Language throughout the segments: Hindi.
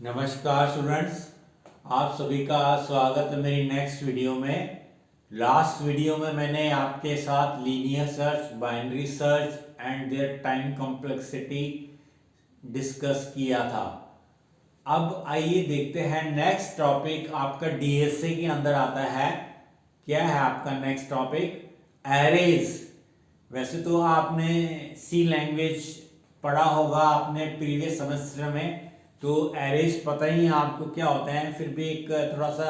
नमस्कार स्टूडेंट्स, आप सभी का स्वागत है मेरी नेक्स्ट वीडियो में। लास्ट वीडियो में मैंने आपके साथ linear search, binary search and their time complexity discuss किया था। अब आइए देखते हैं नेक्स्ट टॉपिक आपका डीएसए के अंदर आता है। क्या है आपका नेक्स्ट टॉपिक? एरेज। वैसे तो आपने सी लैंग्वेज पढ़ा होगा आपने प्रीवियस सेमेस्टर में, तो एरेज पता ही है आपको क्या होता है। फिर भी एक थोड़ा सा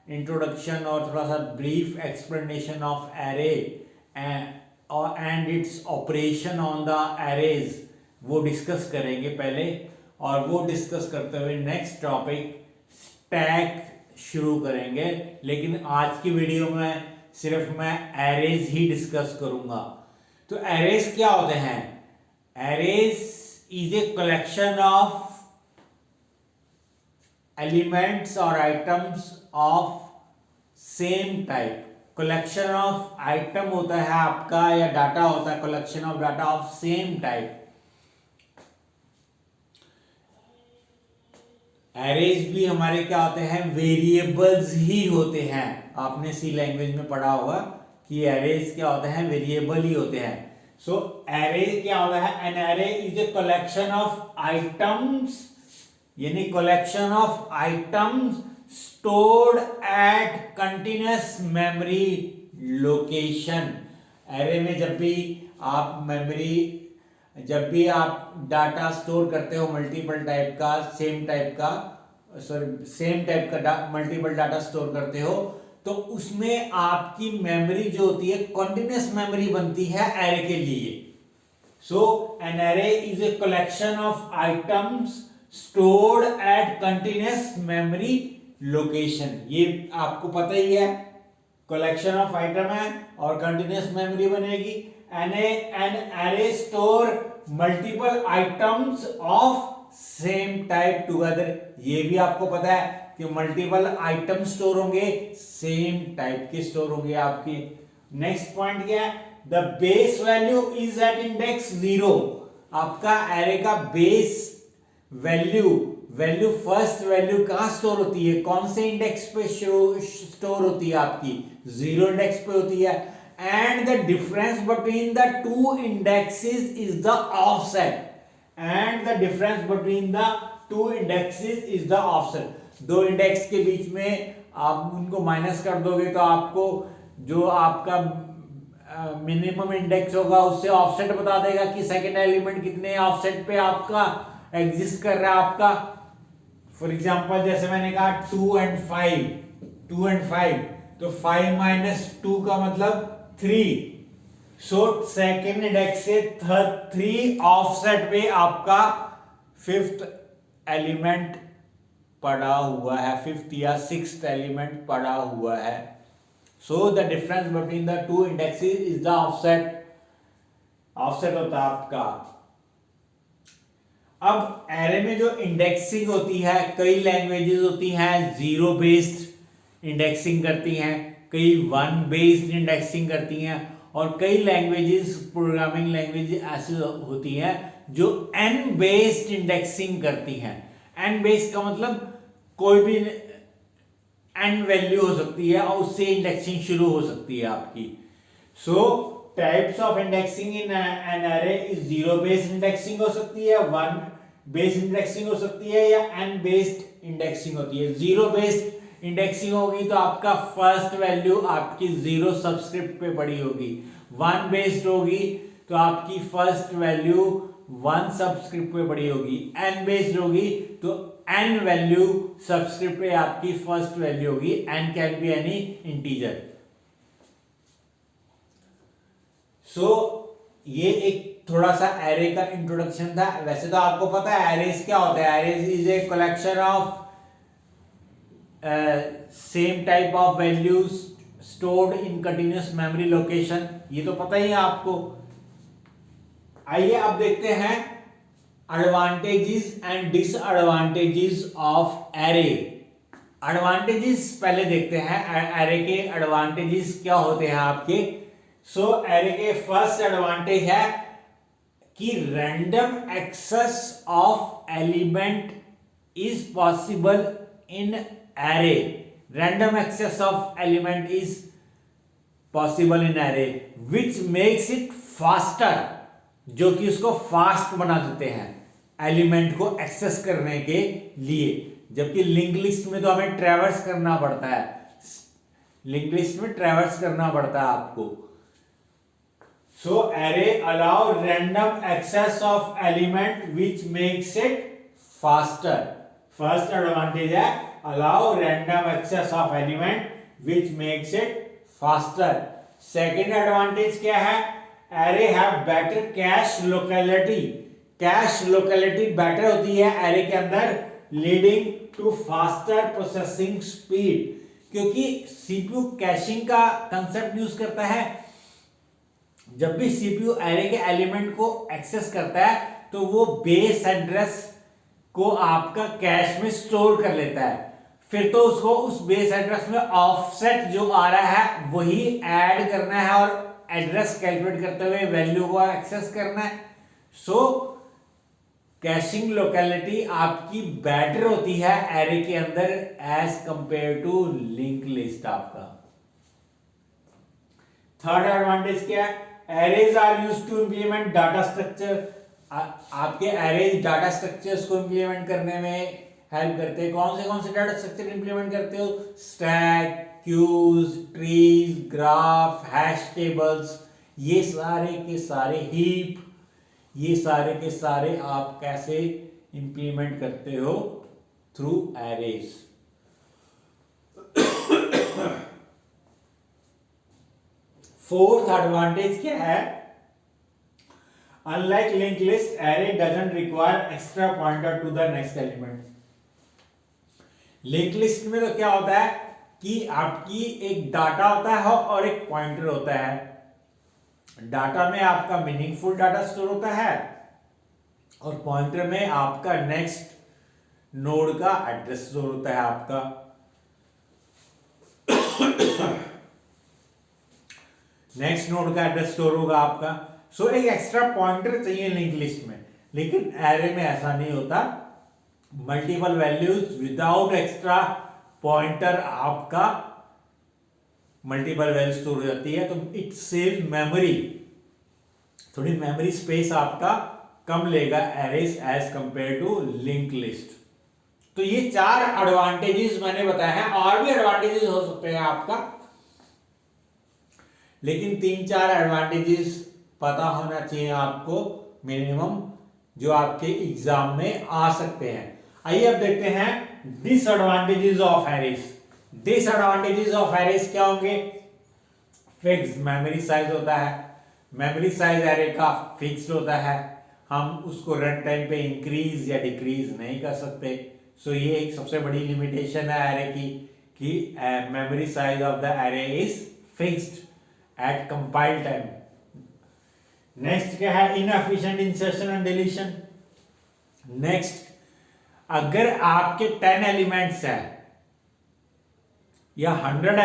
इंट्रोडक्शन और थोड़ा सा brief explanation of array and its operation on the arrays वो डिस्कस करेंगे पहले, और वो डिस्कस करते हुए नेक्स्ट टॉपिक स्टैक शुरू करेंगे। लेकिन आज की वीडियो में सिर्फ मैं एरेज ही डिस्कस करूंगा। तो एरेज क्या होते हैं? Arrays is a collection of elements or items of same type. Collection of item होता है आपका, या डाटा होता है, collection of data of same type. Arrays भी हमारे क्या होते हैं? वेरिएबल्स ही होते हैं। आपने सी लैंग्वेज में पढ़ा होगा कि एरेज क्या होते हैं? वेरिएबल ही होते हैं। सो एरे क्या होता है? An array is a collection of items, यानी collection of items stored at continuous memory location. Array में जब भी आप डाटा स्टोर करते हो मल्टीपल टाइप का, सेम टाइप का मल्टीपल डाटा स्टोर करते हो, तो उसमें आपकी मेमोरी जो होती है कंटिन्यूअस मेमोरी बनती है एरे के लिए। So an array is a collection of items stored at continuous memory location. ये आपको पता ही है, कलेक्शन ऑफ आइटम है और कंटिन्यूअस मेमोरी बनेगी। An array store multiple items of same type together. ये भी आपको पता है कि मल्टीपल आइटम स्टोर होंगे, सेम टाइप के स्टोर होंगे आपके। नेक्स्ट पॉइंट क्या है? The base value is at index 0। आपका एरे का बेस वैल्यू फर्स्ट वैल्यू कहां स्टोर होती है? कौन से इंडेक्स पे स्टोर होती है? आपकी 0 इंडेक्स पे होती है। And the difference between the two indexes is the offset. And the difference between the two indexes is the offset. दो इंडेक्स के बीच में आप उनको माइनस कर दोगे तो आपको जो आपका मिनिमम इंडेक्स होगा उससे ऑफसेट बता देगा कि सेकंड एलिमेंट कितने ऑफसेट पे आपका एग्जिस्ट कर रहा है आपका। फॉर एग्जांपल जैसे मैंने कहा 2 and 5, तो 5 - 2 का मतलब 3। सो सेकंड इंडेक्स से 3 ऑफसेट पे आपका फिफ्थ एलिमेंट पड़ा हुआ है, फिफ्थ या सिक्स्थ एलिमेंट पड़ा हुआ है। So the difference between the two indexes is the offset होता है आपका। अब एरे में जो इंडेक्सिंग होती है, कई लैंग्वेजेस होती हैं जीरो बेस्ड इंडेक्सिंग करती हैं, कई 1 बेस्ड इंडेक्सिंग करती हैं, और कई लैंग्वेजेस, प्रोग्रामिंग लैंग्वेज ऐसी होती हैं जो n बेस्ड इंडेक्सिंग करती हैं। n बेस्ड का मतलब कोई भी n वैल्यू हो सकती है और उससे इंडेक्सिंग शुरू हो सकती है आपकी। सो types of indexing in an array is 0 based indexing हो सकती है, 1 बेस्ड इंडेक्सिंग हो सकती है, या n बेस्ड इंडेक्सिंग होती है। 0 बेस्ड इंडेक्सिंग होगी तो आपका फर्स्ट वैल्यू आपकी 0 सबस्क्रिप्ट पे पड़ी होगी। 1 बेस्ड होगी तो आपकी फर्स्ट वैल्यू 1 सबस्क्रिप्ट पे पड़ी होगी। n बेस्ड होगी तो n वैल्यू सबस्क्रिप्ट पे आपकी फर्स्ट वैल्यू होगी। n can be any integer. So ये एक थोड़ा सा एरे का इंट्रोडक्शन था। वैसे तो आपको पता है एरेज क्या होता है? Arrays is a collection of same type of values stored in continuous memory location. ये तो पता ही है आपको। आइए अब देखते हैं advantages and disadvantages of array. Advantages पहले देखते हैं, एरे के एडवांटेजेस क्या होते हैं आपके। सो एरे के फर्स्ट एडवांटेज है कि random access of element is possible in array. Random access of element is possible in array which makes it faster, जो कि उसको फास्ट बना देते हैं एलिमेंट को एक्सेस करने के लिए। जबकि लिंक लिस्ट में तो हमें ट्रैवर्स करना पड़ता है, लिंक लिस्ट में ट्रैवर्स करना पड़ता है आपको। सो array allow random access of element which makes it faster. First advantage है allow random access of element which makes it faster. Second advantage क्या है? array have better cache locality. Cache locality better होती है array के अंदर, leading to faster processing speed, क्योंकि सीपीयू कैशिंग का कंसेप्ट यूज करता है। जब भी सीपीयू array के एलिमेंट को एक्सेस करता है तो वो बेस एड्रेस को आपका कैश में स्टोर कर लेता है, फिर तो उसको उस बेस एड्रेस में ऑफसेट जो आ रहा है वही ऐड करना है और एड्रेस कैलकुलेट करते हुए वैल्यू को एक्सेस करना है। सो कैशिंग लोकेलिटी आपकी बेटर होती है एरे के अंदर as compare to link list आपका। थर्ड एडवांटेज क्या है? Arrays are used to implement data structure. आपके एरेज डाटा स्ट्रक्चर्स को इंप्लीमेंट करने में हेल्प करते हैं। कौन से डाटा स्ट्रक्चर इंप्लीमेंट करते हो? Stack, queues, trees, graph, hash tables, ये सारे के सारे, हीप, ये सारे के सारे आप कैसे इंप्लीमेंट करते हो? Through arrays. फोर्थ एडवांटेज क्या है? Unlike link list, array doesn't require extra pointer to the next element. Link list में तो क्या होता है कि आपकी एक डाटा होता है और एक पॉइंटर होता है। डाटा में आपका मीनिंगफुल डाटा स्टोर होता है और पॉइंटर में आपका नेक्स्ट नोड का एड्रेस स्टोर होता है आपका। नेक्स्ट नोड का एड्रेस स्टोर होगा आपका। सो एक एक्स्ट्रा पॉइंटर चाहिए लिंक लिस्ट में, लेकिन एरे में ऐसा नहीं होता। Multiple values without extra pointer आपका मल्टीपल वैल्यू स्टोर हो जाती है, तो इट सेव मेमोरी, थोड़ी मेमोरी स्पेस आपका कम लेगा arrays as compare to link list. तो ये चार एडवांटेजेस मैंने बताया है, और भी एडवांटेजेस हो सकते हैं आपका, लेकिन 3-4 एडवांटेजेस पता होना चाहिए आपको मिनिमम, जो आपके एग्जाम में आ सकते हैं। आइए अब देखते हैं disadvantages of arrays. Disadvantages of arrays क्या होंगे? फिक्स्ड मेमोरी साइज होता है। मेमोरी साइज एरे का फिक्स्ड होता है, हम उसको रन टाइम पे इंक्रीज या डिक्रीज नहीं कर सकते। सो ये एक सबसे बड़ी लिमिटेशन है एरे की कि memory size of the array is fixed at compile time. Next क्या है? Inefficient insertion and deletion. Next, अगर आपके 10 एलिमेंट्स है या 100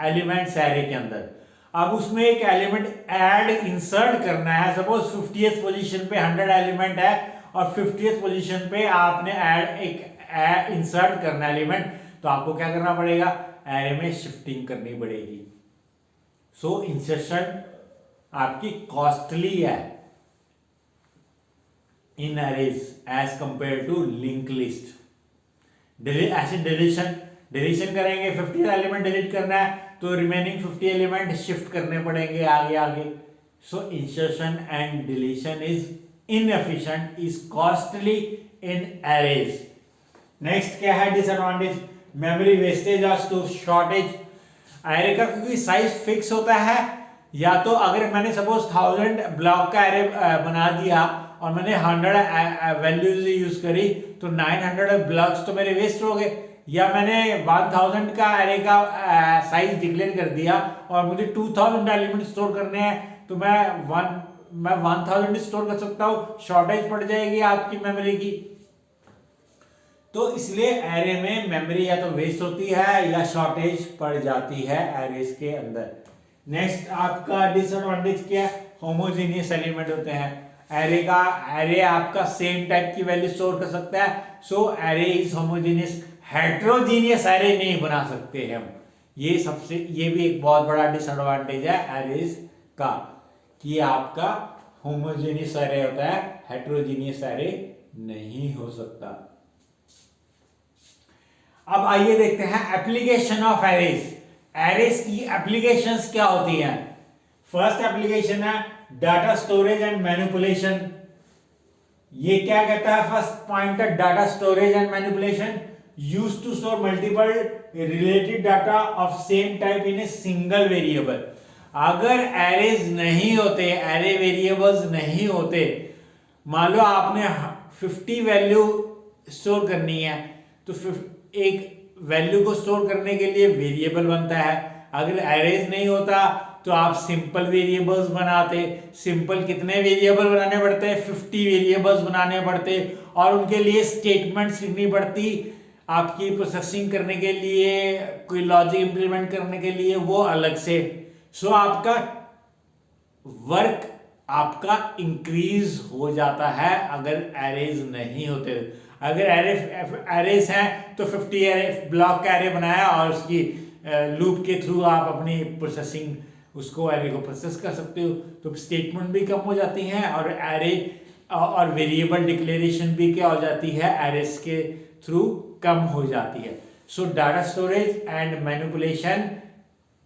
एलिमेंट्स एरे के अंदर, अब उसमें एक एलिमेंट ऐड इंसर्ट करना है। सपोज 50th पोजीशन पे 100 एलिमेंट है और 50th पोजीशन पे आपने ऐड इंसर्ट करना एलिमेंट, तो आपको क्या करना पड़ेगा? एरे में शिफ्टिंग करनी पड़ेगी। सो इंसर्शन आपकी कॉस्टली है in arrays as compare to link list. ऐसे डिलीशन करेंगे, 50 एलिमेंट डिलीट करना है तो रिमेनिंग 50 एलिमेंट शिफ्ट करने पड़ेंगे आगे आगे। So insertion and deletion is inefficient, is costly in arrays. Next क्या है डिसएडवांटेज? मेमोरी वेस्टेज और स्टोर शॉर्टेज। एरे का क्योंकि साइज फिक्स होता है, या तो अगर मैंने सपोज 1000 ब्लॉक का एरे बना दिया और मैंने 100 वैल्यूज यूज करी, तो 900 ब्लॉक्स तो मेरे वेस्ट हो गए। या मैंने 1000 का एरे का साइज डिक्लेयर कर दिया और मुझे 2000 एलिमेंट स्टोर करने हैं, तो मैं 1000 स्टोर कर सकता हूँ, शॉर्टेज पड़ जाएगी आपकी मेमोरी की। तो इसलिए एरे में मेमोरी या तो वेस्ट होती है या शॉर्टेज पड़ जाती है एरेज के अंदर। नेक्स्ट आपका डिसएडवांटेज क्या है? होमोजेनियस एलिमेंट होते हैं। एरे आपका सेम टाइप की वैल्यू स्टोर कर सकता है। So array is homogeneous. Heterogeneous array नहीं बना सकते हम। ये भी एक बहुत बड़ा डिसएडवांटेज है एरेज का, कि आपका होमोजेनियस एरे होता है, हेट्रोजीनियस एरे नहीं हो सकता। अब आइए देखते हैं एप्लीकेशन ऑफ एरेज। एरेज की एप्लीकेशंस क्या होती हैं। फर्स्ट एप्लीकेशन है डाटा स्टोरेज एंड मैनिपुलेशन। ये क्या कहता है, फर्स्ट पॉइंट है data storage and manipulation used to store multiple related data of same type in a single variable. अगर एरेज नहीं होते, एरे वेरिएबल्स नहीं होते, मान लो आपने 50 वैल्यू स्टोर करनी है, तो एक वैल्यू को स्टोर करने के लिए वेरिएबल बनता है। अगर एरेज नहीं होता तो आप सिंपल वेरिएबल्स बनाते। सिंपल कितने वेरिएबल बनाने पड़ते हैं, 50 वेरिएबल्स बनाने पड़ते, और उनके लिए स्टेटमेंट्स लिखनी पड़ती आपकी प्रोसेसिंग करने के लिए, कोई लॉजिक इंप्लीमेंट करने के लिए, वो अलग से। सो आपका वर्क आपका इंक्रीज हो जाता है अगर एरेज नहीं होते। अगर एरेज हैं तो 50 एरे ब्लॉक का एरे बनाया और उसकी लूप के थ्रू आप अपनी प्रोसेसिंग उसको एरे को प्रोसेस कर सकते हो, तो स्टेटमेंट भी कम हो जाती हैं और एरे और वेरिएबल डिक्लेरेशन भी क्या हो जाती है, एरेज के थ्रू कम हो जाती है। So data storage and manipulation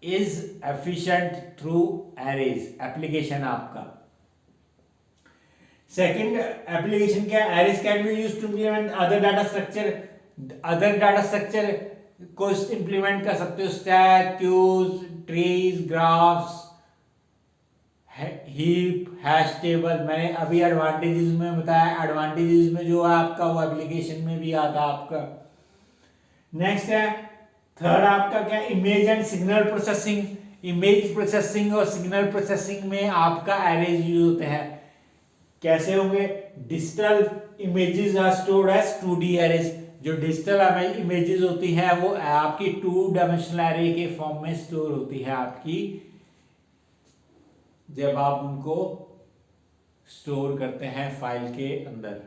is efficient through arrays. Application आपका सेकंड एप्लीकेशन क्या है, arrays can be used to implement other data structure. Other data structure को इंप्लीमेंट कर सकते हो, stack, queues, trees, graphs, heap, hash table. मैंने अभी एडवांटेजेस में बताया, एडवांटेजेस में जो है आपका वो एप्लीकेशन में भी आता आपका। नेक्स्ट है थर्ड आपका क्या, image and signal processing. Image processing और सिग्नल प्रोसेसिंग में आपका एरेज यूज होते हैं। कैसे होंगे, digital images are stored as 2D arrays. जो डिजिटल इमेजेस होती है वो आपकी 2 डायमेंशनल एरे के फॉर्म में स्टोर होती है आपकी, जब आप उनको स्टोर करते हैं फाइल के अंदर।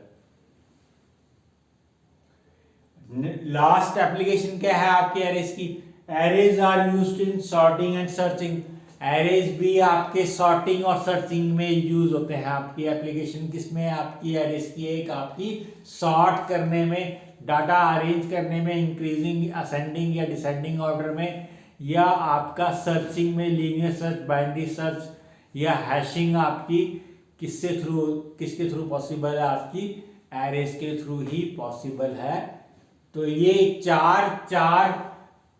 लास्ट एप्लीकेशन क्या है आपके एरेज की, arrays are used in sorting and searching. Arrays भी आपके सॉर्टिंग और सर्चिंग में यूज होते हैं। आपकी एप्लीकेशन किसमें है आपकी एरेज की, एक आपकी सॉर्ट करने में, डाटा अरेंज करने में, इंक्रीजिंग, असेंडिंग या डिसेंडिंग ऑर्डर में, या आपका सर्चिंग में, लीनियर सर्च, बाइनरी सर्च या हैशिंग आपकी किसके थ्रू पॉसिबल है, आपकी एरेज के थ्रू ही पॉसिबल है। तो ये चार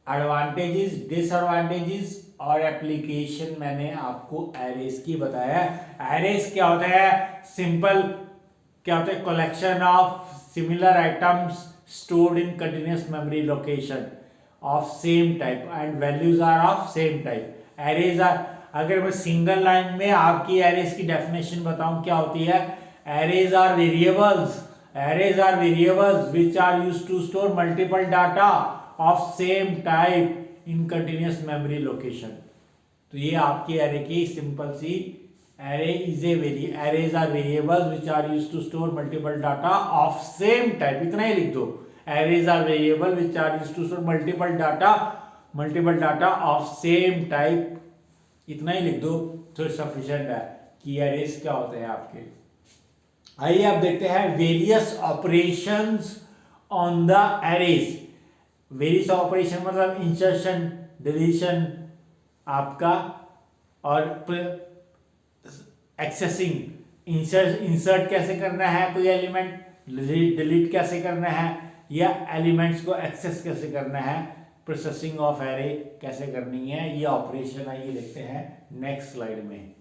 एडवांटेजेस, डिसएडवांटेजेस और एप्लीकेशन मैंने आपको एरेज की बताया। एरेज क्या होता है, सिंपल क्या होता है, collection of similar items stored in continuous memory location of same type and values are of same type. Arrays are, अगर मैं सिंगल लाइन में आपकी एरेज की डेफिनेशन बताऊं क्या होती है, arrays are variables, arrays are variables which are used to store multiple data of same type in continuous memory location. तो ये आपकी एरे की सिंपल सी, arrays are variables which are used to store multiple data of same type, इतना ही लिख दो। arrays are variable which are used to store multiple data of same type, इतना ही लिख दो तो सफिशिएंट है कि arrays क्या होते हैं आपके। आइए अब देखते हैं various operations on the arrays। Various operation मतलब इंसर्शन, डिलीशन आपका, और एक्सेसिंग, इंसर्ट कैसे करना है कोई एलिमेंट, डिलीट कैसे करना है, या एलिमेंट्स को एक्सेस कैसे करना है, प्रोसेसिंग ऑफ एरे कैसे करनी है, ये ऑपरेशन है। ये देखते हैं नेक्स्ट स्लाइड में।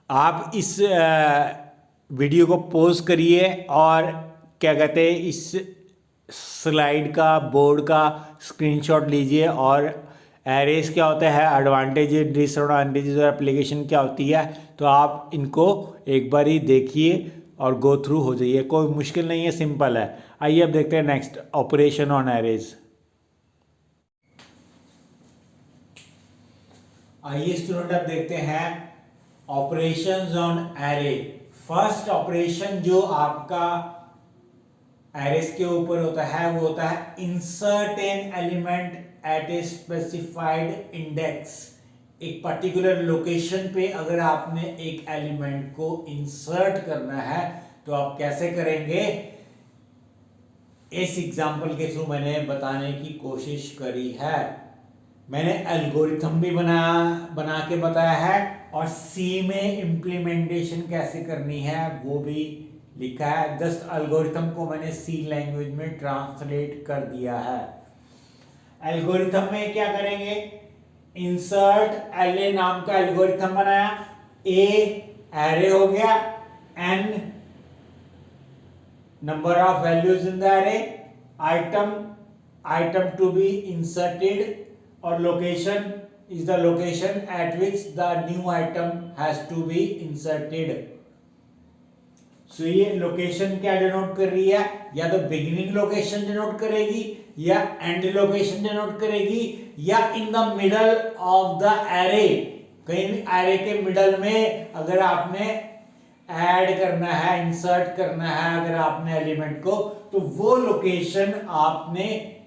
आप इस वीडियो को पॉज करिए और क्या कहते हैं, इस स्लाइड का, बोर्ड का स्क्रीनशॉट लीजिए और एरेज क्या होता है, एडवांटेजेस, डिसएडवांटेजेस और एप्लीकेशन क्या होती है, तो आप इनको एक बार ही देखिए और गो थ्रू हो जाइए। कोई मुश्किल नहीं है, सिंपल है। आइए अब देखते हैं नेक्स्ट, ऑपरेशन ऑन एरेज। आइए स्टूडेंट अब देखते हैं operations on array. First operation जो आपका एरेस के ऊपर होता है वो होता है insert an element at a specified index. एक पर्टिकुलर लोकेशन पे अगर आपने एक एलिमेंट को इंसर्ट करना है तो आप कैसे करेंगे, इस एग्जांपल के थ्रू मैंने बताने की कोशिश करी है। मैंने एल्गोरिथम भी बना के बताया है और सी में इम्प्लीमेंटेशन कैसे करनी है वो भी लिखा है। जस्ट एल्गोरिथम को मैंने सी लैंग्वेज में ट्रांसलेट कर दिया है। एल्गोरिथम में क्या करेंगे, इंसर्ट एले नाम का एल्गोरिथम बनाया। ए एरे हो गया, N number of values in the array, item to be inserted, or location is the location at which the new item has to be inserted. So ये लोकेशन क्या डिनोट कर रही है, या तो बिगिनिंग लोकेशन डिनोट करेगी या एंड लोकेशन डिनोट करेगी या in the middle of the array. कहीं एरे के मिडल में अगर आपने ऐड करना है, इंसर्ट करना है अगर आपने एलिमेंट को, तो वो लोकेशन आपने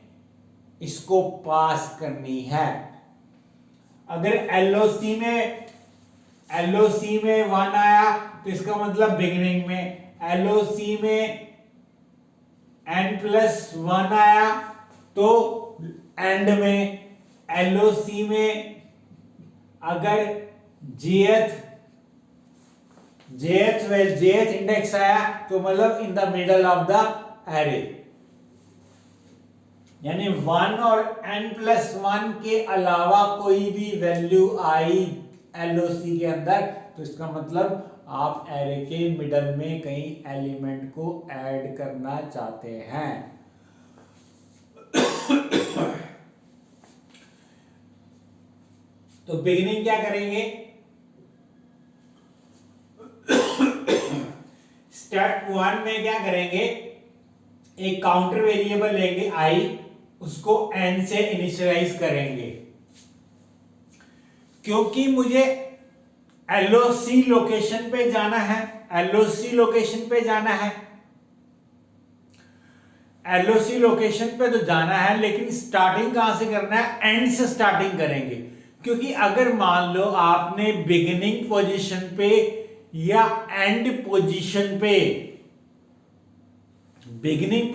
इसको पास करनी है। अगर एलओसी में 1 आया तो इसका मतलब बिगिनिंग में, एलओसी में n+1 आया तो एंड में, एलओसी में अगर jth इंडेक्स आया तो मतलब in the middle of the array. यानी 1 और n+1 के अलावा कोई भी वैल्यू आई एलओसी के अंदर तो इसका मतलब आप एरे के मिडल में कहीं एलिमेंट को ऐड करना चाहते हैं। तो बिगिनिंग क्या करेंगे, स्टेप 1 में क्या करेंगे, एक काउंटर वेरिएबल लेंगे i, उसको n से इनिशियलाइज करेंगे। क्योंकि मुझे एलओसी लोकेशन पे जाना है, एलओसी लोकेशन पे तो जाना है, लेकिन स्टार्टिंग कहां से करना है, एंड से स्टार्टिंग करेंगे। क्योंकि अगर मान लो आपने बिगिनिंग पोजीशन पे या एंड पोजीशन पे, बिगिनिंग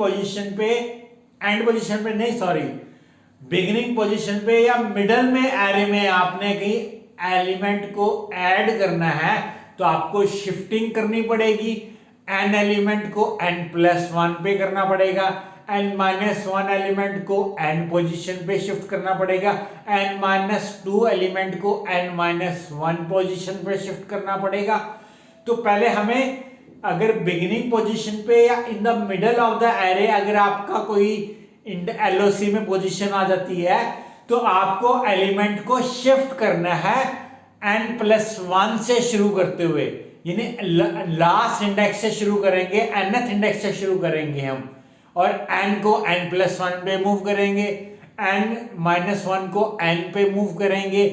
पोजीशन पे या मिडल में एरे में आपने कहीं एलिमेंट को ऐड करना है तो आपको शिफ्टिंग करनी पड़ेगी। n एलिमेंट को n+1 पे करना पड़ेगा, n-1 एलिमेंट को n पोजीशन पे शिफ्ट करना पड़ेगा, n-2 एलिमेंट को n-1 पोजीशन पे शिफ्ट करना पड़ेगा। तो पहले हमें अगर बिगिनिंग पोजीशन पे या in the middle of the array अगर आपका कोई एलओसी में पोजीशन आ जाती है तो आपको एलिमेंट को शिफ्ट करना है n+1 से शुरू करते हुए, यानी लास्ट इंडेक्स से शुरू करेंगे, nth इंडेक्स से शुरू करेंगे हम, और n को n+1 पे मूव करेंगे, n-1 को n पे मूव करेंगे,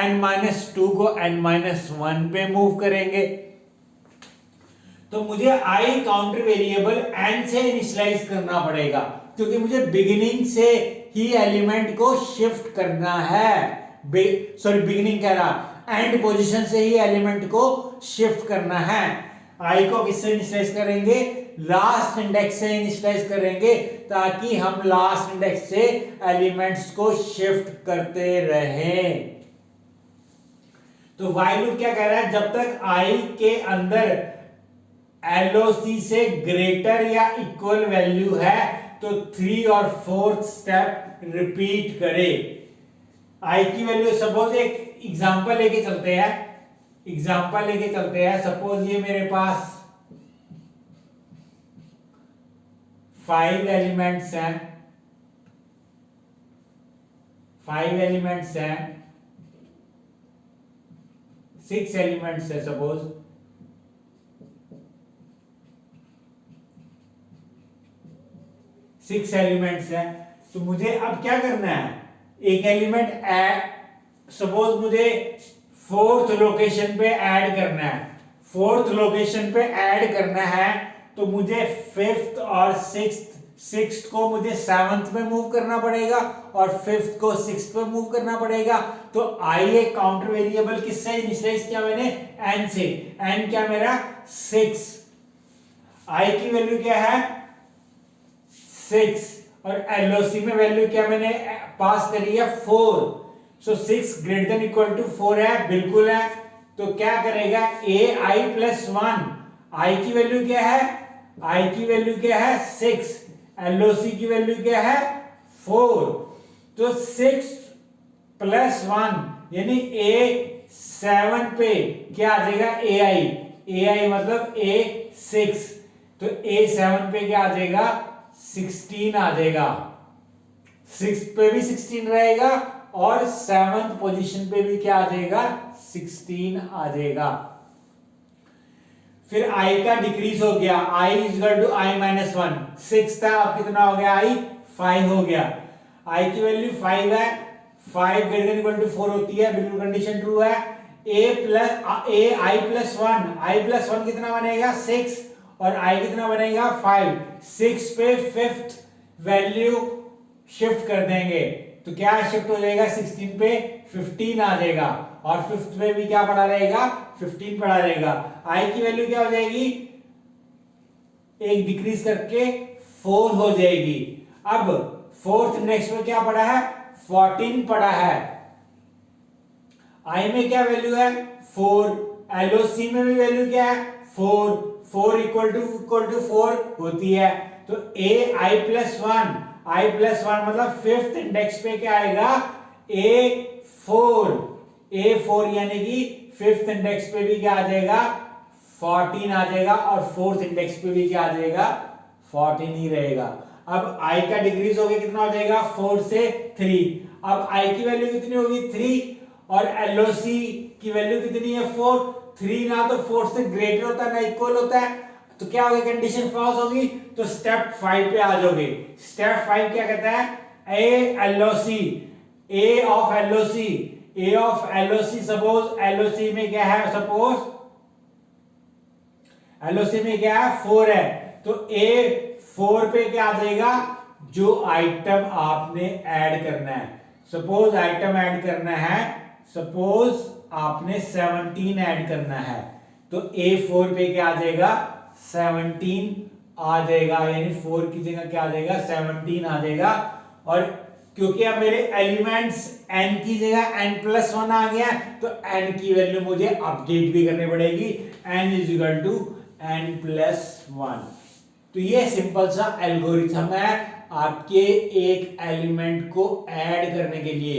n-2 को n-1 पे मूव करेंगे। तो मुझे i काउंटर वेरिएबल n से इनिशियलाइज करना पड़ेगा क्योंकि मुझे बिगिनिंग से ही एलिमेंट को शिफ्ट करना है। बिगिनिंग कह रहा, एंड पोजीशन से ही एलिमेंट को शिफ्ट करना है। i को किससे इनिशियलाइज करेंगे, लास्ट इंडेक्स से इनिशियलाइज करेंगे ताकि हम लास्ट इंडेक्स से एलिमेंट्स को शिफ्ट करते रहें। तो व्हाइल लूप क्या कह रहा है, जब तक i के अंदर एलओसी से ग्रेटर या इक्वल वैल्यू है तो 3 और 4th स्टेप रिपीट करे। i की वैल्यू सपोज एक एग्जांपल लेके चलते हैं, सपोज ये मेरे पास 5 एलिमेंट्स हैं, 6 एलिमेंट्स है, सपोज 6 एलिमेंट्स हैं। तो मुझे अब क्या करना है, एक एलिमेंट सपोज मुझे फोर्थ लोकेशन पे ऐड करना है, फोर्थ लोकेशन पे ऐड करना है, तो मुझे फिफ्थ और सिक्स्थ को मुझे सेवंथ में मूव करना पड़ेगा और फिफ्थ को सिक्स्थ पे मूव करना पड़ेगा। तो आई एक काउंटर वेरिएबल किससे इनिशियलाइज किया मैंने, एन से। एन क्या मेरा 6, आई की वैल्यू क्या है 6 और एलओसी में वैल्यू क्या मैंने पास करी है 4। सो 6 ग्रेटर देन इक्वल टू 4 है, बिल्कुल है। तो क्या करेगा ए आई प्लस 1, आई की वैल्यू क्या है, आई की वैल्यू क्या है 6, एलओसी की वैल्यू क्या है 4। तो 6 प्लस 1 यानी ए 7 पे क्या आ जाएगा ए आई मतलब ए 6, तो ए 7 पे क्या आ जाएगा 16 आ जाएगा, 6 पे भी 16 रहेगा और 7th पोजीशन पे भी क्या आ जाएगा 16 आ जाएगा। फिर i का डिक्रीज हो गया, i equal to i minus 1, 6 था अब कितना हो गया i 5 हो गया, i की वैल्यू 5 है, 5 ग्रेटर देन इक्वल टू 4 होती है, बिल्कुल कंडीशन ट्रू है। i प्लस 1, i प्लस 1 कितना बनेगा 6 और i कितना बनेगा 5, 6 पे फिफ्थ वैल्यू शिफ्ट कर देंगे तो क्या शिफ्ट हो जाएगा 16 पे 15 आ जाएगा और फिफ्थ पे भी क्या पड़ा रहेगा 15 पड़ा रहेगा। i की वैल्यू क्या हो जाएगी, एक डिक्रीज करके 4 हो जाएगी। अब फोर्थ नेक्स्ट में क्या पड़ा है 14 पड़ा है, i में क्या वैल्यू है 4, एलओसी में भी वैल्यू क्या है 4, 4 इक्वल टू 4 होती है। तो ए आई प्लस 1 मतलब फिफ्थ इंडेक्स पे क्या आएगा A4 यानी कि फिफ्थ इंडेक्स पे भी क्या आ जाएगा 14 आ जाएगा और फोर्थ इंडेक्स पे भी क्या आ जाएगा 14 ही रहेगा। अब i का डिक्रीज हो गया, कितना हो जाएगा 4 से 3। अब i की वैल्यू कितनी होगी 3 और एलओसी की वैल्यू कितनी है 4, 3 ना तो 4 से ग्रेटर होता है ना इक्वल होता है, तो क्या होगी कंडीशन फॉल्स होगी। तो स्टेप 5 पे आ जाओगे। स्टेप 5 क्या कहता है ए ऑफ एलओसी सपोज एलओसी में क्या है, सपोज एलओसी में क्या है 4 है, तो A4 पे क्या आ जाएगा जो आइटम आपने ऐड करना है। सपोज आइटम ऐड करना है, सपोज आपने 17 ऐड करना है, तो A4 पे क्या आ जाएगा 17 आ जाएगा, यानी 4 की जगह क्या आ जाएगा 17 आ जाएगा। और क्योंकि अब मेरे एलिमेंट्स n की जगह n+1 आ गया तो n की वैल्यू मुझे अपडेट भी करनी पड़ेगी, n is equal to n+1। तो ये सिंपल सा एल्गोरिथम है आपके एक एलिमेंट को ऐड करने के लिए,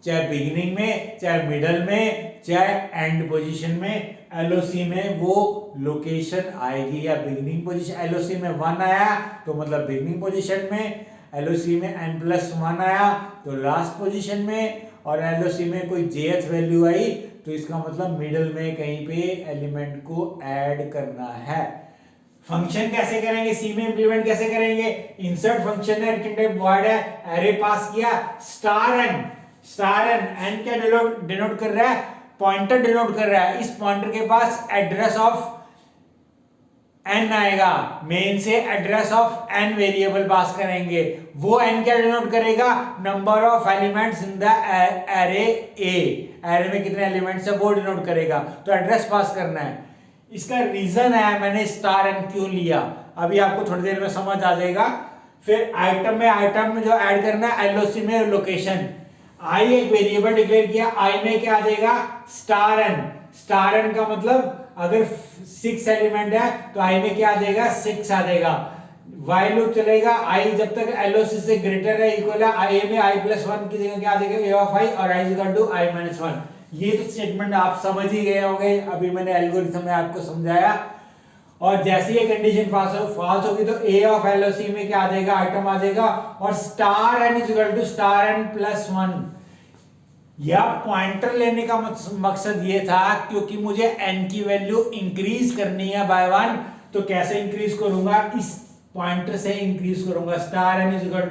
चाहे बिगिनिंग में, चाहे मिडल में, चाहे एंड पोजीशन में। एलओसी में वो लोकेशन आएगी या बिगिनिंग पोजीशन, एलओसी में 1 आया तो मतलब बिगिनिंग पोजीशन में, एलओसी में n+1 आया तो लास्ट पोजीशन में, और एलओसी में कोई jth वैल्यू आई तो इसका मतलब मिडल में कहीं पे एलिमेंट को ऐड करना है। फंक्शन कैसे करेंगे, सी में इंप्लीमेंट कैसे करेंगे, इंसर्ट फंक्शन है, रिटर्न टाइप वॉइड है, एरे पास किया, स्टार एन क्या डिनोट कर रहा है, पॉइंटर डिनोट कर रहा है। इस पॉइंटर के पास एड्रेस ऑफ n आएगा, मेन से एड्रेस ऑफ n वेरिएबल पास करेंगे, वो n क्या डिनोट करेगा, number of elements in the array A, array में कितने एलिमेंट्स है वो डिनोट करेगा, तो एड्रेस पास करना है। इसका रीजन है मैंने स्टार एन क्यों लिया, अभी आपको थोड़ी देर में समझ आ जाएगा। फिर आइटम में जो ऐड करना है, एलओसी में लोकेशन, आई एक वेरिएबल डिक्लेयर किया, आई में क्या आ जाएगा स्टार एन का मतलब अगर 6 एलिमेंट है तो आई में क्या आ जाएगा 6 आ जाएगा। व्हाइल लूप चलेगा, आई जब तक एलओसी से ग्रेटर है इक्वल है, आई में i+1 की जगह क्या आ जाएगा a ऑफ i और i इक्वल टू i-1। ये तो स्टेटमेंट आप समझ ही गए होंगे, अभी मैंने एल्गोरिथम में आपको समझाया। और जैसे ये कंडीशन फॉल्स होगी तो a ऑफ एलओसी में क्या आ जाएगा, आइटम आ जाएगा, और star n equal to star n+1। या पॉइंटर लेने का मकसद ये था क्योंकि मुझे n की वैल्यू इंक्रीज करनी है बाय 1, तो कैसे इंक्रीज करूंगा, इस पॉइंटर से इंक्रीज करूंगा, star n equal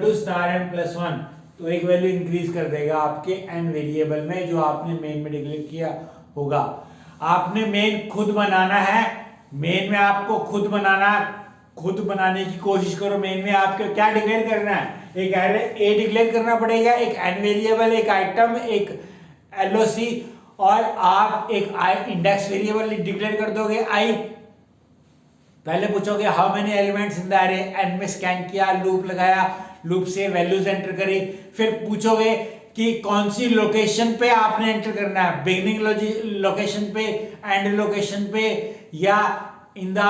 to star n+1। तो एक वैल्यू इंक्रीज कर देगा आपके एन वेरिएबल में जो आपने मेन में डिक्लेयर किया होगा। आपने मेन खुद बनाना है, मेन में आपको खुद बनाने की कोशिश करो। मेन में आपको क्या डिक्लेयर करना है, एक एरे ए डिक्लेयर करना पड़ेगा, एक एन वेरिएबल, एक आइटम, एक एलओसी, और आप एक आई इंडेक्स वेरिएबल डिक्लेयर कर दोगे आई। पहले पूछोगे how many elements in the array, N में स्कैन किया, लूप लगाया, लूप से वैल्यूज एंटर करी। फिर पूछोगे कि कौन सी लोकेशन पे आपने एंटर करना है, बिगिनिंग लोकेशन पे, एंड लोकेशन पे, या इन द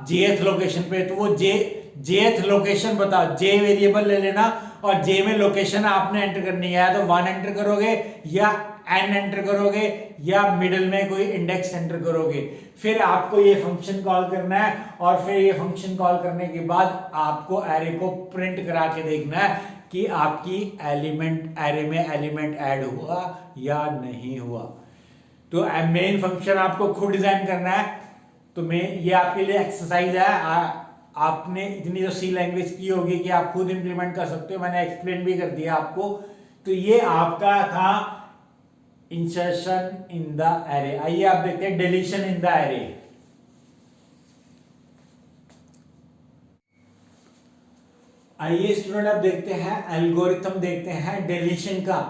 जेथ लोकेशन पे। तो वो जेथ लोकेशन बताओ, जे वेरिएबल ले लेना और जे में लोकेशन आपने एंटर करनी है, तो 1 एंटर करोगे या n एंटर करोगे या मिडिल में कोई इंडेक्स एंटर करोगे। फिर आपको ये फंक्शन कॉल करना है और फिर ये फंक्शन कॉल करने के बाद आपको एरे को प्रिंट करा के देखना है कि आपकी एरे में एलिमेंट ऐड हुआ या नहीं हुआ। तो मेन फंक्शन आपको खुद डिजाइन करना है। तो ये आपके लिए एक्सरसाइज है। आपने इतनी जो सी लैंग्वेज की होगी कि आप खुद इंप्लीमेंट कर सकते हो, मैंने एक्सप्लेन भी कर दिया आपको। तो ये आपका था इंसर्शन इन द एरे। आइए आप देखते हैं डिलीशन इन द एरे। आइए स्टूडेंट आप देखते हैं एल्गोरिथम देखते हैं डिलीशन का।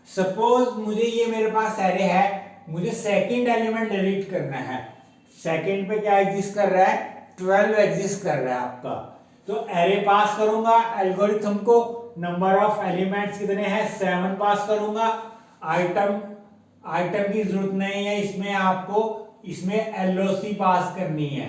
सपोज मुझे ये मेरे पास एरे है, मुझे सेकंड एलिमेंट डिलीट करना है। सेकंड पे क्या एग्जिस्ट कर रहा है, 12 एग्जिस्ट कर रहा है आपका। तो एरे पास करूंगा एल्गोरिथम को, नंबर ऑफ एलिमेंट्स कितने हैं 7 पास करूंगा। आइटम की जरूरत नहीं है इसमें, आपको इसमें एलओसी पास करनी है।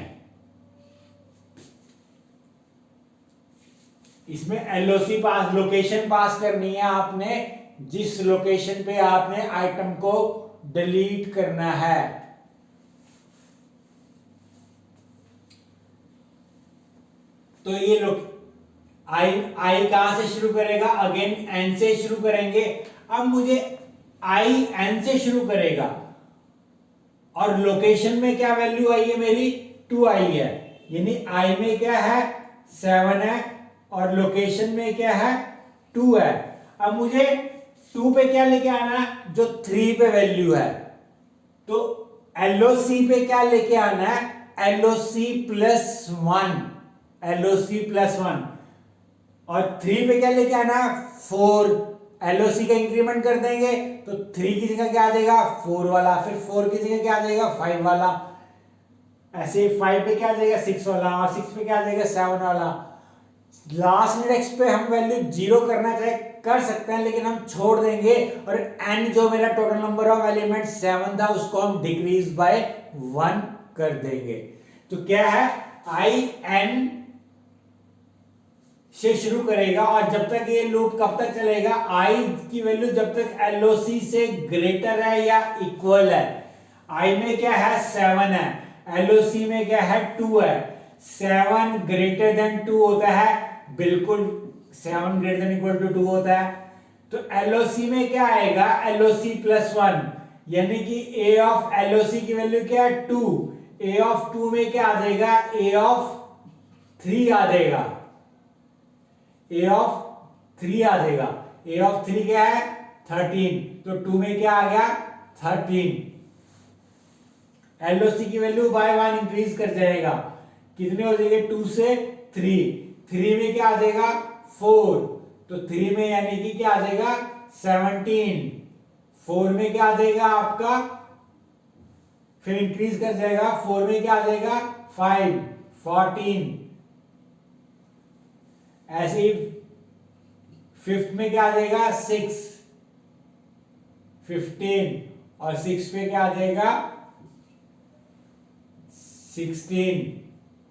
इसमें एलओसी पास, लोकेशन पास करनी है आपने, जिस लोकेशन पे आपने आइटम को डिलीट करना है। तो ये लोग आई कहां से शुरू करेगा, अगेन एन से शुरू करेंगे। अब मुझे आई एन से शुरू करेगा और लोकेशन में क्या वैल्यू आई है मेरी 2 आई है, यानी आई में क्या है 7 है और लोकेशन में क्या है 2 है। अब मुझे 2 पे क्या लेके आना है, जो 3 पे वैल्यू है। तो एलओसी पे क्या लेके आना है, एलओसी प्लस 1, एलओसी प्लस 1, और 3 पे क्या लेके आना है 4। एलओसी का इंक्रीमेंट कर देंगे तो 3 की जगह क्या आ जाएगा 4 वाला, फिर 4 की जगह क्या आ जाएगा 5 वाला, ऐसे 5 पे क्या आ जाएगा 6 वाला, और 6 पे क्या आ जाएगा 7 वाला। लास्ट इंडेक्स पे हम वैल्यू 0 करना चाहे कर सकते हैं, लेकिन हम छोड़ देंगे और n जो मेरा टोटल नंबर ऑफ एलिमेंट 7 था उसको हम डिक्रीज बाय 1 कर देंगे। तो क्या है आई एन से शुरू करेगा और जब तक ये लूप कब तक चलेगा, आई की वैल्यू जब तक एलओसी से ग्रेटर है या इक्वल है। आई में क्या है 7 है, एलओसी में क्या है 2 है। 7 ग्रेटर देन 2 होता है, बिल्कुल 7 ग्रेटर देन इक्वल टू 2 होता है। तो एलओसी में क्या आएगा, एलओसी प्लस 1, यानी कि ए ऑफ एलओसी की वैल्यू क्या है 2, ए ऑफ 2 में क्या आ जाएगा, ए ऑफ 3 आ जाएगा, ए ऑफ 3 आ जाएगा। ए ऑफ 3 क्या है 13, तो 2 में क्या आ गया 13। एलओसी की वैल्यू बाय 1 इंक्रीज कर जाएगा, कितने हो जाएंगे 2 से 3 में क्या आ जाएगा 4, तो 3 में यानी कि क्या आ जाएगा 17, 4 में क्या आ जाएगा आपका, फिर इंक्रीज कर जाएगा 4 में क्या आ जाएगा 5, 14, ऐसे ही 5th में क्या आ जाएगा 6, 15, और 6 पे क्या आ जाएगा 16,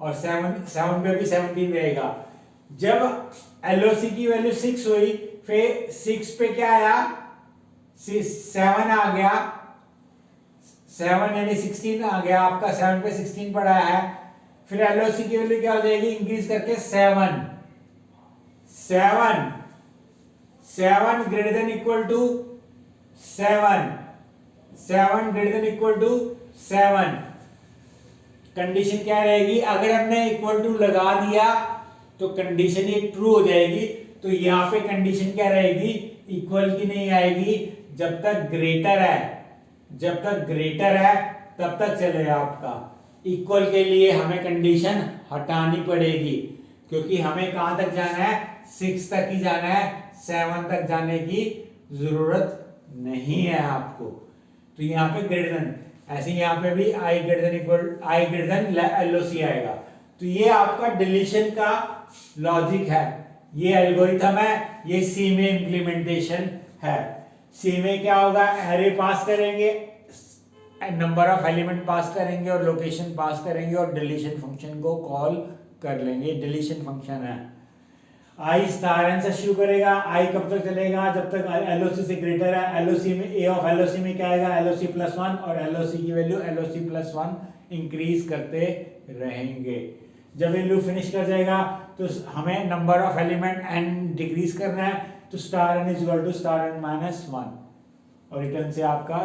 और 7 पे भी 17 रहेगा। जब एलओसी की वैल्यू 6 हुई, फिर 6 पे क्या आया 7 आ गया, 7 यानी 16 आ गया आपका, 7 पे 16 पड़ा है। फिर एलओसी की वैल्यू क्या हो जाएगी इंक्रीज करके 7 greater than equal to 7 greater than equal to 7। Condition क्या रहेगी, अगर हमने इक्वल टू लगा दिया तो कंडीशन ये ट्रू हो जाएगी। तो तो यहाँ पे कंडीशन क्या रहेगी, इक्वल की नहीं आएगी, जब तक ग्रेटर है, जब तक ग्रेटर है तब तक चलेगा आपका। इक्वल के लिए हमें कंडीशन हटानी पड़ेगी, क्योंकि हमें कहां तक जाना है, 6 तक ही जाना है, 7 तक जाने की जरूरत नहीं है आपको। तो यहाँ पे ग्रेटर देन, ऐसे यहाँ पे भी आई ग्रेटर देन इक्वल, आई ग्रेटर देन एलओसी आएगा। तो ये आपका डिलीशन का लॉजिक है, ये एल्गोरिथम है, ये सी में इंप्लीमेंटेशन है। सी में क्या होगा, एरे पास करेंगे, नंबर ऑफ एलिमेंट पास करेंगे और लोकेशन पास करेंगे और डिलीशन फंक्शन को कॉल कर लेंगे। डिलीशन फंक्शन है। आई स्टार एन से शुरू करेगा, आई कब तक चलेगा, जब तक एलओसी से ग्रेटर है। एलओसी में ए ऑफ एलओसी में क्या आएगा, एलओसी प्लस 1, और एलओसी की वैल्यू एलओसी प्लस 1 इंक्रीज करते रहेंगे। जब ये लूप फिनिश कर जाएगा तो हमें number of element N decrease करना है, तो star N is equal to star N minus 1 और रिटर्न से आपका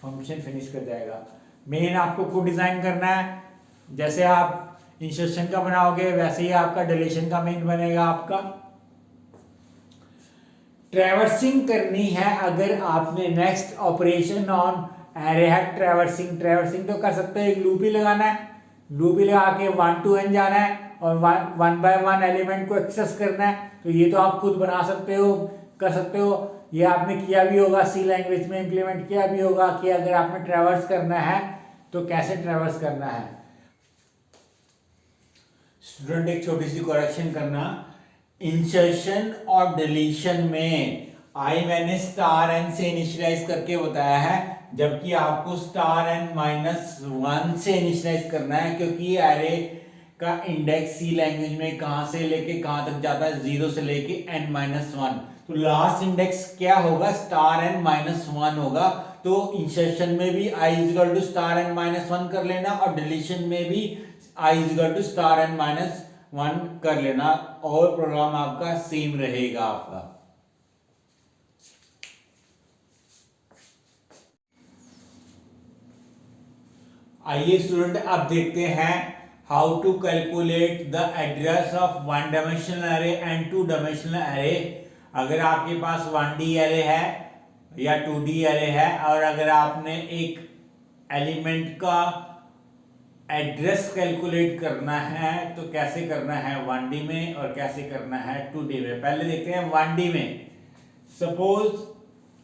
फंक्शन फिनिश कर जाएगा। मेन आपको खुद डिजाइन करना है, जैसे आप इंसर्शन का बनाओगे वैसे ही आपका डिलीशन का मेन बनेगा आपका। ट्रैवर्सिंग करनी है, अगर आपने नेक्स्ट ऑपरेशन ऑन एरे है ट्रैवर्सिंग, ट्रैवर्सिंग तो कर सकते हो, एक लूप ही लगाना है, लूप ही लगा के 1 to n जाना है और 1 by 1 एलिमेंट को एक्सेस करना है। तो ये तो आप खुद बना सकते हो, कर सकते हो, ये आपने किया भी होगा, सी लैंग्वेज में इंप्लीमेंट किया भी होगा कि अगर आपने ट्रैवर्स करना है तो कैसे ट्रैवर्स करना है। स्टूडेंट एक छोटी सी करेक्शन करना, इंसर्शन और डिलीशन में आई मैंने स्टार एन से इनिशियलाइज करके बताया है, जबकि आपको स्टार एन माइनस 1 से इनिशियलाइज करना है, क्योंकि एरे का इंडेक्स सी लैंग्वेज में कहां से लेके कहां तक जाता है, 0 से लेके n माइनस 1। तो लास्ट इंडेक्स क्या होगा, स्टार एन माइनस 1 होगा। तो इंसर्शन में भी I equal to star N minus 1 कर लेना और डिलीशन में भी I equal to star N minus 1 कर लेना, और प्रोग्राम आपका सेम रहेगा आपका। आइए स्टूडेंट अब देखते हैं how to calculate the address of 1 dimensional array and 2 dimensional array. अगर आपके पास 1D एरे है या 2D एरे है, और अगर आपने एक एलिमेंट का एड्रेस कैलकुलेट करना है तो कैसे करना है 1D में और कैसे करना है 2D में। पहले देखते हैं 1D में। सपोज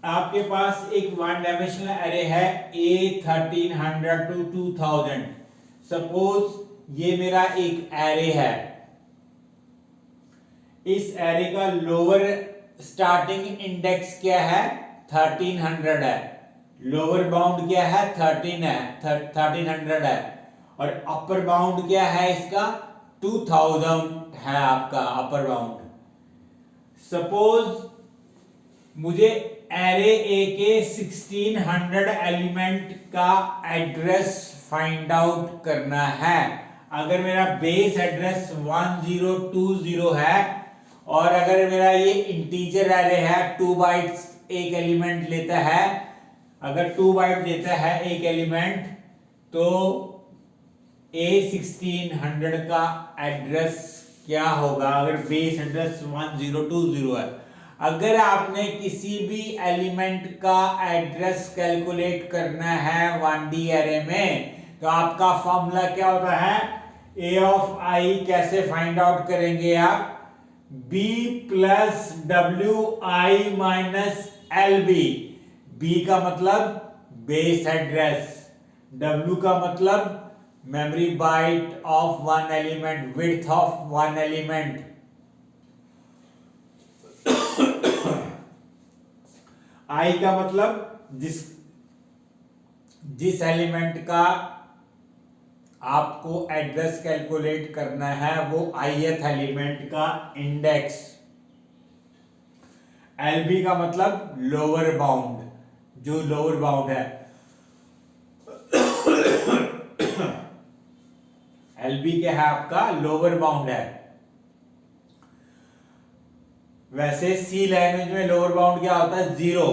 आपके पास एक 1 डायमेंशनल एरे है A1300 to 2000। सपोज ये मेरा एक एरे है, इस एरे का लोअर स्टार्टिंग इंडेक्स क्या है, 1300 है, लोअर बाउंड क्या है, 1300 है, और अपर बाउंड क्या है इसका, 2000 है आपका अपर बाउंड। सपोज मुझे एरे ए के 1600 एलिमेंट का एड्रेस फाइंड आउट करना है। अगर मेरा बेस एड्रेस 1020 है और अगर मेरा ये इंटीजर एरे है, 2 बाइट्स एक एलिमेंट लेता है, अगर 2 बाइट देता है एक एलिमेंट, तो A1600 का एड्रेस क्या होगा अगर बेस एड्रेस 1020 है। अगर आपने किसी भी एलिमेंट का एड्रेस कैलकुलेट करना है 1D एरे में, तो आपका फॉर्मूला क्या होता है, A ऑफ I कैसे फाइंड आउट करेंगे आप, B plus WI minus LB। B का मतलब बेस एड्रेस, W का मतलब memory byte of 1 element, width of 1 element, I का मतलब जिस एलिमेंट का आपको एड्रेस कैलकुलेट करना है वो ith एलिमेंट का इंडेक्स। LB का मतलब लोअर बाउंड, जो लोअर बाउंड है। LB क्या है आपका, लोअर बाउंड है। वैसे सी लैंग्वेज में लोअर बाउंड क्या होता है, 0।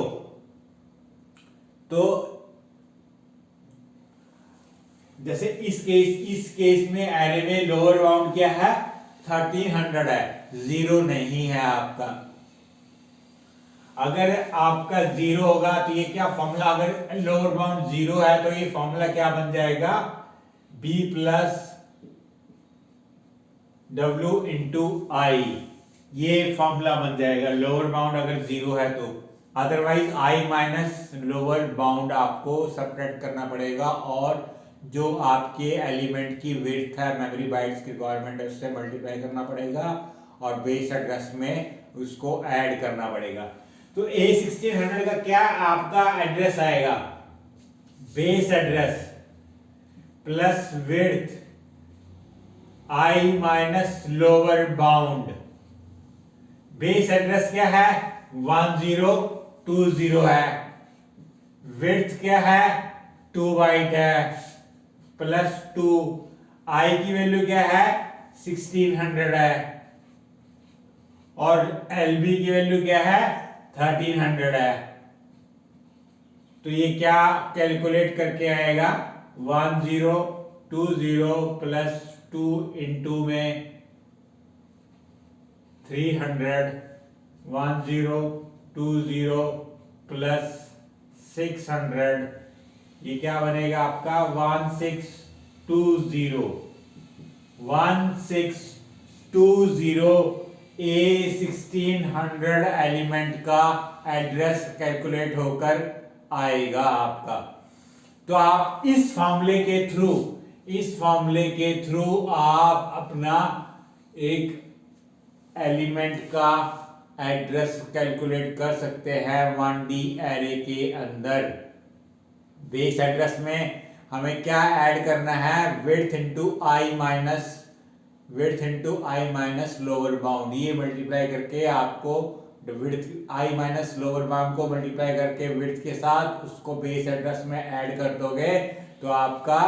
तो जैसे इस केस में एरे में लोअर बाउंड क्या है, 1300 है, जीरो नहीं है आपका। अगर आपका जीरो होगा तो ये क्या फॉर्मूला, अगर लोअर बाउंड जीरो है तो ये फॉर्मूला क्या बन जाएगा, b प्लस w इंटू आई, ये फॉर्मूला बन जाएगा लोअर बाउंड अगर जीरो है तो। Otherwise i minus lower bound आपको सब्ट्रैक्ट करना पड़ेगा और जो आपके एलिमेंट की विड्थ है मेमोरी बाइट्स की रिक्वायरमेंट है उससे मल्टीप्लाई करना पड़ेगा और बेस एड्रेस में उसको ऐड करना पड़ेगा। तो A1600 का क्या आपका एड्रेस आएगा, base address plus width i minus lower bound. Base address क्या है 1020 है, विड्थ क्या है 2 बाइट है, प्लस 2, i की वैल्यू क्या है 1600 है और LB की वैल्यू क्या है 1300 है। तो ये क्या कैलकुलेट करके आएगा 1020 प्लस 2 इंटू में 300, 1020 प्लस 600, ये क्या बनेगा आपका 1620 A1600 एलिमेंट का एड्रेस कैलकुलेट होकर आएगा आपका। तो आप इस फॉर्मूले के थ्रू आप अपना एक एलिमेंट का एड्रेस कैलकुलेट कर सकते हैं 1D एरे के अंदर। बेस एड्रेस में हमें क्या ऐड करना है, width into I minus lower bound, ये मल्टीप्लाई करके आपको विड्थ आई माइनस लोअर बाउंड को मल्टीप्लाई करके विड्थ के साथ उसको बेस एड्रेस में ऐड कर दोगे तो आपका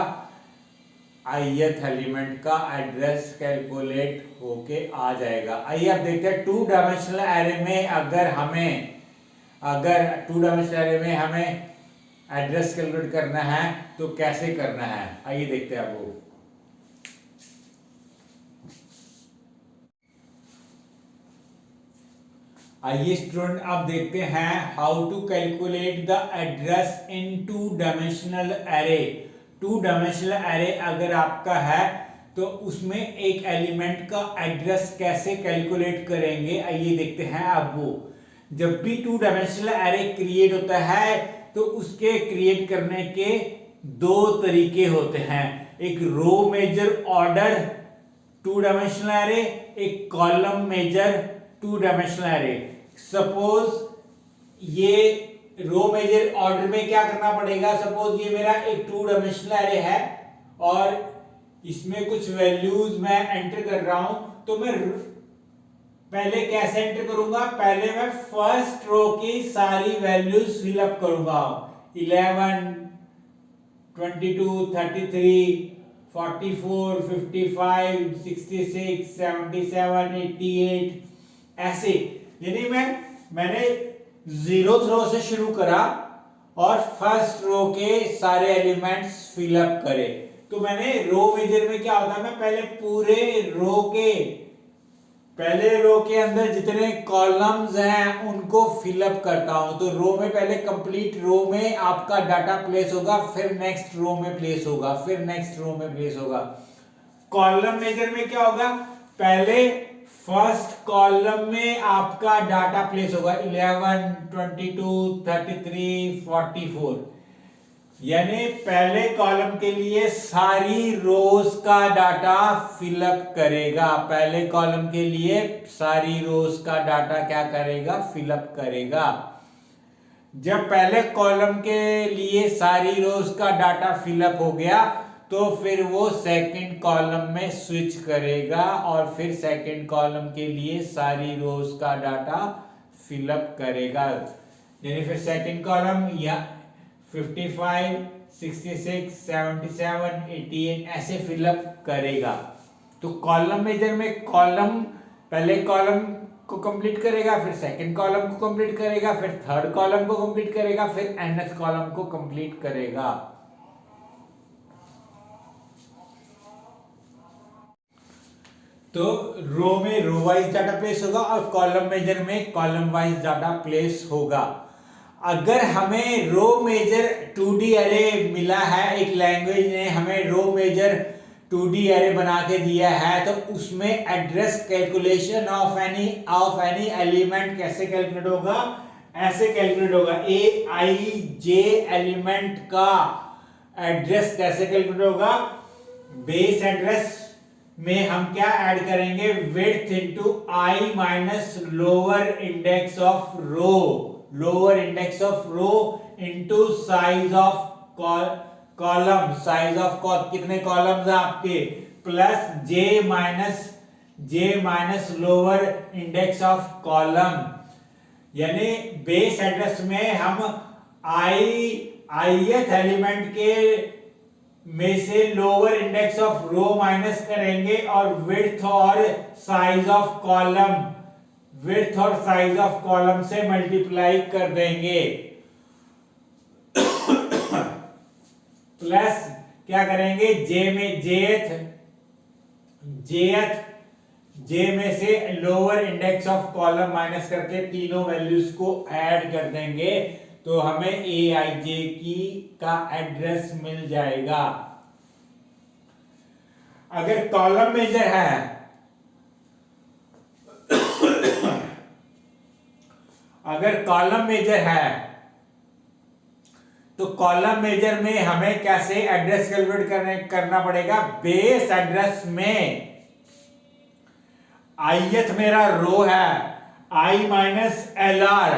ith एलिमेंट का एड्रेस कैलकुलेट होके आ जाएगा। आइए आप देखते हैं टू डायमेंशनल एरे में अगर टू डायमेंशनल एरे में हमें एड्रेस कैलकुलेट करना है तो कैसे करना है, आइए देखते हैं आपको। आइए स्टूडेंट आप देखते हैं how to calculate the address in two dimensional array. Two dimensional array अगर आपका है तो उसमें एक एलिमेंट का एड्रेस कैसे कैलकुलेट करेंगे, आइए देखते हैं आप वो। जब भी टू डायमेंशनल एरे क्रिएट होता है तो उसके क्रिएट करने के दो तरीके होते हैं, एक row major order two dimensional array, एक column major two dimensional array. Suppose ये रो मेजर ऑर्डर में क्या करना पड़ेगा, सपोज ये मेरा एक टू डायमेंशनल एरे है और इसमें कुछ वैल्यूज मैं एंटर कर रहा हूं, तो मैं पहले कैसे एंटर करूंगा, पहले मैं फर्स्ट रो की सारी वैल्यूज फिलअप करूंगा 11, 22, 33, 44, 55, 66, 77, 88 ऐसे। यानी मैंने जीरो रो से शुरू करा और फर्स्ट रो के सारे एलिमेंट्स फिलअप करे। तो मैंने रो मेजर में क्या होता है, मैं पहले पहले रो के अंदर जितने कॉलम्स हैं उनको फिलअप करता हूं। तो रो में पहले कंप्लीट रो में आपका डाटा प्लेस होगा, फिर नेक्स्ट रो में प्लेस होगा, फिर नेक्स्ट रो में प्लेस होगा। कॉलम मेजर में क्या होगा, पहले फर्स्ट कॉलम में आपका डाटा प्लेस होगा 11, 22, 33, 44, यानी पहले कॉलम के लिए सारी रोज का डाटा फिलअप करेगा। पहले कॉलम के लिए सारी रोज का डाटा क्या करेगा, फिलअप करेगा। जब पहले कॉलम के लिए सारी रोज का डाटा फिलअप हो गया तो फिर वो सेकंड कॉलम में स्विच करेगा और फिर सेकंड कॉलम के लिए सारी रोज का डाटा फिलअप करेगा। यानी फिर सेकंड कॉलम या 55, 66, 77, 88 ऐसे फिलअप करेगा। तो कॉलम मेजर में पहले कॉलम को कंप्लीट करेगा, फिर सेकंड कॉलम को कंप्लीट करेगा, फिर थर्ड कॉलम को कंप्लीट करेगा, फिर nth कॉलम को कंप्लीट करेगा। तो रो में रो वाइज डाटा प्लेस होगा और कॉलम मेजर में कॉलम वाइज डाटा प्लेस होगा। अगर हमें रो मेजर 2D अरे मिला है, एक लैंग्वेज ने हमें रो मेजर 2D अरे बना के दिया है, तो उसमें address calculation of any element कैसे कैलकुलेट होगा? ऐसे कैलकुलेट होगा, ए आई जे एलिमेंट का एड्रेस कैसे कैलकुलेट होगा? बेस एड्रेस में हम क्या ऐड करेंगे? Width into I minus lower index of row, lower index of row into size of column, size of कितने कॉलम्स हैं आपके, plus J minus lower index of column. यानी बेस एड्रेस में हम ith एलिमेंट के में से lower index of row minus करेंगे और विड्थ और साइज ऑफ कॉलम, विड्थ और साइज ऑफ कॉलम से मल्टीप्लाई कर देंगे। प्लस क्या करेंगे? जे में से lower index of column minus करके तीनों वैल्यूज को ऐड कर देंगे, तो हमें ए आई जे का एड्रेस मिल जाएगा। अगर कॉलम मेजर है अगर कॉलम मेजर है तो कॉलम मेजर में हमें कैसे एड्रेस कैलकुलेट करना पड़ेगा? बेस एड्रेस में ith मेरा रो है, I minus L R,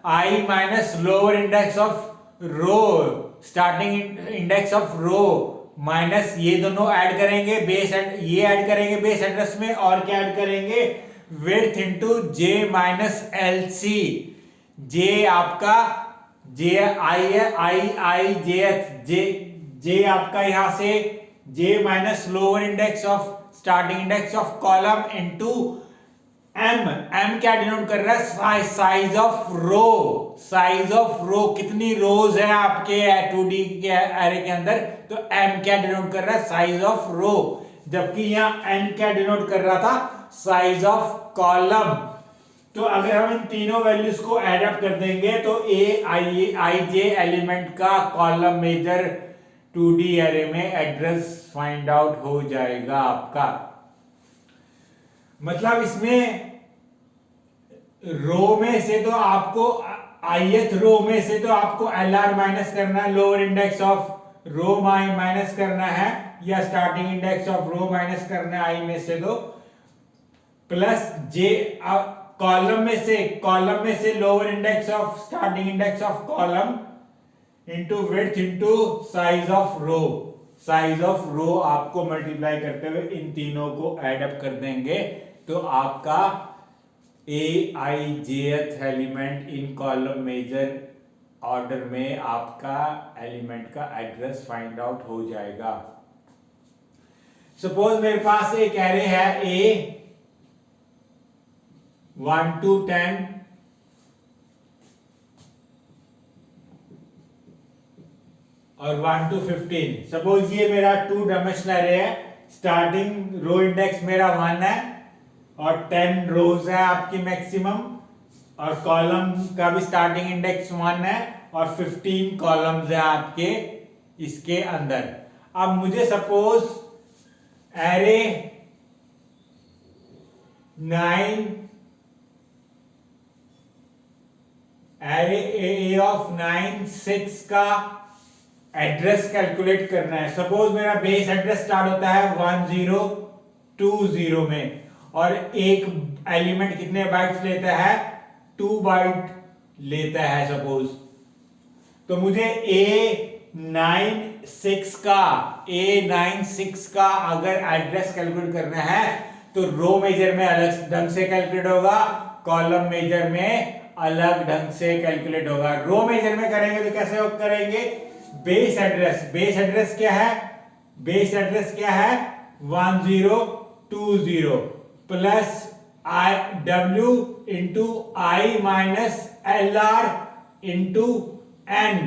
I minus lower index of row, starting index of row minus ये दोनों ऐड करेंगे बेस ये ऐड करेंगे बेस एड्रेस में, और क्या ऐड करेंगे? Width into J minus L C. J आपका जे आई जे आपका यहां से J minus lower index of starting index of column into M क्या डिनोट कर रहा है? Size of row, size of row, कितनी रोज है आपके 2D के एरे के अंदर, तो एम क्या डिनोट कर रहा है? साइज ऑफ रो। जबकि यहाँ एन क्या डिनोट कर रहा था? Size of column. तो अगर हम इन तीनों वैल्यूज को एड अप कर देंगे तो ए आई जे एलिमेंट का कॉलम मेजर 2D एरे में एड्रेस फाइंड आउट हो जाएगा आपका। मतलब इसमें रो में से तो आपको ith रो में से तो आपको LR माइनस करना है, lower index of row minus करना है, या starting index of row minus करना है आई में से दो, प्लस जे कॉलम में से lower index of starting index of column into width into size of row, size of row आपको मल्टीप्लाई करते हुए इन तीनों को ऐड अप कर देंगे, तो आपका A I jth element in column major order में आपका एलिमेंट का एड्रेस फाइंड आउट हो जाएगा। सपोज मेरे पास एक एरे है ए 1 to 10 और 1 to 15। सपोज ये मेरा 2 डायमेंशनल एरे है, स्टार्टिंग रो इंडेक्स मेरा 1 है और 10 रोज है आपकी मैक्सिमम, और कॉलम का भी स्टार्टिंग इंडेक्स 1 है और 15 कॉलम्स है आपके इसके अंदर। अब मुझे सपोज एरे 9 6 का एड्रेस कैलकुलेट करना है। सपोज मेरा बेस एड्रेस स्टार्ट होता है 1020 में और एक एलिमेंट कितने बाइट्स लेता है? 2 बाइट लेता है सपोज। तो मुझे A96 का अगर एड्रेस कैलकुलेट करना है तो रो मेजर में अलग ढंग से कैलकुलेट होगा, कॉलम मेजर में अलग ढंग से कैलकुलेट होगा। रो मेजर में करेंगे तो कैसे करेंगे? बेस एड्रेस क्या है? बेस एड्रेस क्या है? 1020 plus W into I minus LR into N।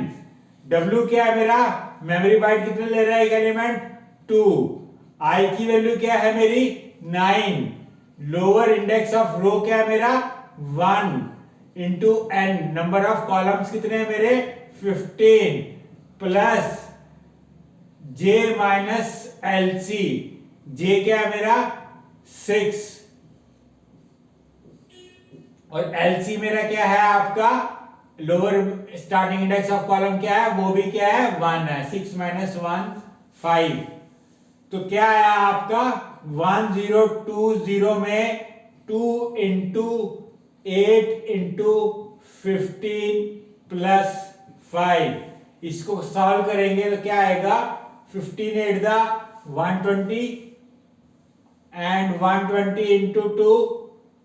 W क्या है मेरा? मेमोरी बाइट कितने ले रहा है एक एलिमेंट? 2। I की वैल्यू क्या है मेरी? 9, लोअर इंडेक्स ऑफ रो क्या है मेरा 1 into n, number of columns कितने हैं मेरे 15 plus j minus LC, j क्या है मेरा 6 और LC मेरा क्या है आपका lower starting index of column क्या है वो भी क्या है 1 है, 6 माइनस 1 5, तो क्या आया आपका 1020 में 2 इंटू 8 इंटू 15 प्लस 5, इसको सॉल्व करेंगे तो क्या आएगा 15 8 दा 120 एंड 120 इंटू 2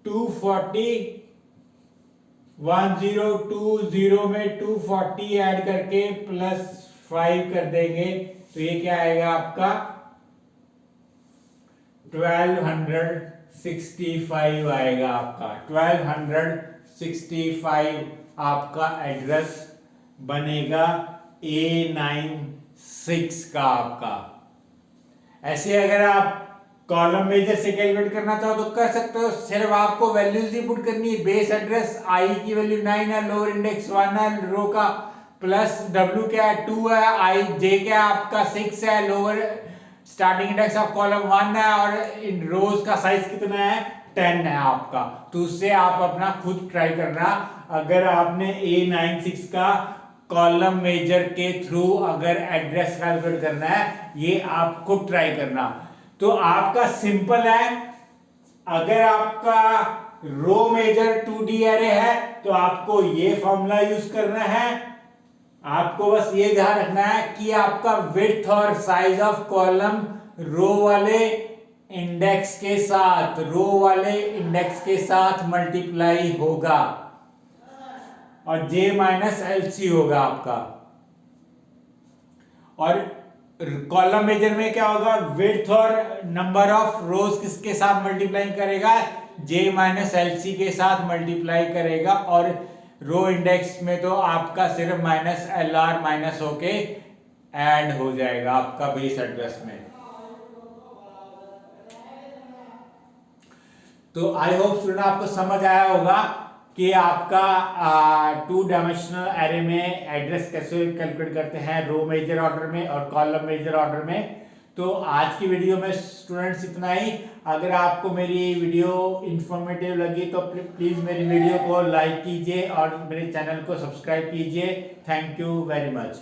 240, 1020 में 240 ऐड करके प्लस 5 कर देंगे तो ये क्या आएगा आपका 1265 आएगा आपका 1265 आपका एड्रेस बनेगा A96 का आपका। ऐसे अगर आप कॉलम मेजर से कैलकुलेट करना चाहो तो कर सकते हो, सिर्फ आपको वैल्यूज ही पुट करनी है। बेस एड्रेस आई की वैल्यू 9 है, लोअर इंडेक्स 1 है रो का, प्लस डब्ल्यू क्या है 2 है, आई जे क्या आपका 6 है, lower starting index of column 1 है और इन रोज का साइज कितना है 10 है आपका। तो उससे आप अपना खुद ट्राई करना, अगर आपने A96 का कॉलम मेजर के थ्रू अगर एड्रेस कैलकुलेट करना है, ये आप खुद ट्राई करना। तो आपका सिंपल है, अगर आपका रो मेजर 2D एरे है तो आपको ये फॉर्मूला यूज करना है। आपको बस ये ध्यान रखना है कि आपका विड्थ और साइज ऑफ कॉलम रो वाले इंडेक्स के साथ मल्टीप्लाई होगा और J माइनस LC होगा आपका। और कॉलम मेजर में क्या होगा, विड्थ और नंबर ऑफ रोज किसके साथ मल्टीप्लाई करेगा, J माइनस LC के साथ मल्टीप्लाई करेगा, और रो इंडेक्स में तो आपका सिर्फ माइनस LR माइनस होके ऐड हो जाएगा आपका बेस एड्रेस में। तो आई होप स्टूडेंट आपको समझ आया होगा कि आपका 2 डायमेंशनल एरे में एड्रेस कैसे कैलकुलेट करते हैं रो मेजर ऑर्डर में और कॉलम मेजर ऑर्डर में। तो आज की वीडियो में स्टूडेंट्स इतना ही। अगर आपको मेरी वीडियो इंफॉर्मेटिव लगी तो प्लीज मेरी वीडियो को लाइक कीजिए और मेरे चैनल को सब्सक्राइब कीजिए। Thank you very much.